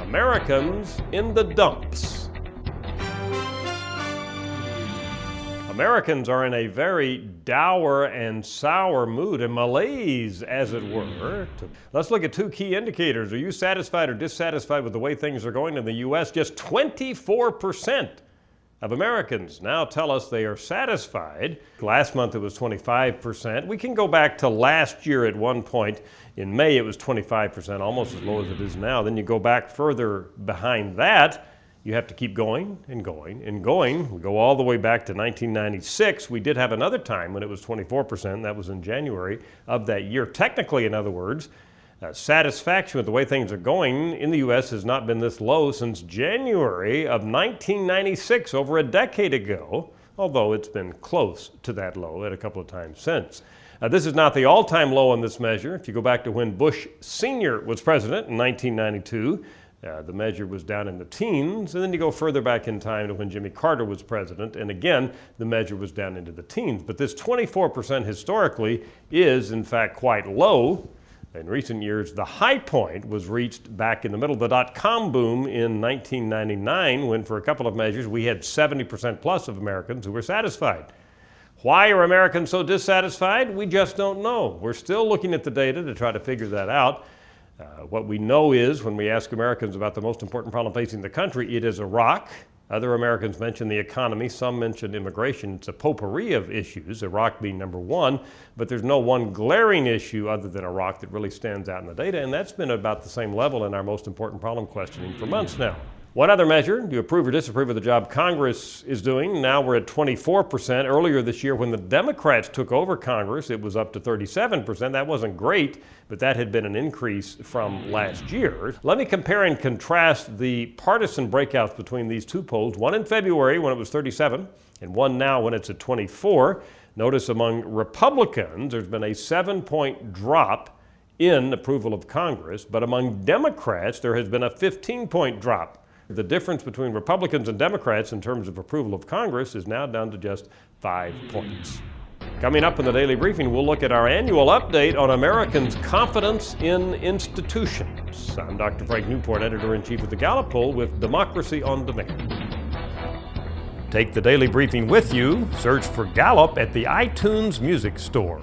Americans in the dumps. Americans are in a very dour and sour mood, a malaise, as it were. Let's look at two key indicators. Are you satisfied or dissatisfied with the way things are going in the U.S.? Just 24% of Americans now tell us they are satisfied. Last month it was 25%. We can go back to last year at one point. In May it was 25%, almost as low as it is now. Then you go back further behind that. You have to keep going and going and going. We go all the way back to 1996. We did have another time when it was 24%. That was in January of that year. Technically, in other words, satisfaction with the way things are going in the U.S. has not been this low since January of 1996, over a decade ago, although it's been close to that low at a couple of times since. This is not the all-time low on this measure. If you go back to when Bush Sr. was president in 1992, the measure was down in the teens, and then you go further back in time to when Jimmy Carter was president, and again, the measure was down into the teens. But this 24% historically is, in fact, quite low. In recent years, the high point was reached back in the middle of the dot-com boom in 1999, when for a couple of measures we had 70% plus of Americans who were satisfied. Why are Americans so dissatisfied? We just don't know. We're still looking at the data to try to figure that out. What we know is, when we ask Americans about the most important problem facing the country, it is Iraq. Other Americans mention the economy. Some mention immigration. It's a potpourri of issues, Iraq being number one. But there's no one glaring issue other than Iraq that really stands out in the data. And that's been about the same level in our most important problem questioning for months now. One other measure, do you approve or disapprove of the job Congress is doing? Now we're at 24%. Earlier this year, when the Democrats took over Congress, it was up to 37%. That wasn't great, but that had been an increase from last year. Let me compare and contrast the partisan breakouts between these two polls, one in February when it was 37, and one now when it's at 24. Notice among Republicans, there's been a 7-point drop in approval of Congress, but among Democrats, there has been a 15-point drop. The difference between Republicans and Democrats in terms of approval of Congress is now down to just 5 points. Coming up in the Daily Briefing, we'll look at our annual update on Americans' confidence in institutions. I'm Dr. Frank Newport, Editor-in-Chief of the Gallup poll with Democracy on Demand. Take the Daily Briefing with you. Search for Gallup at the iTunes Music Store.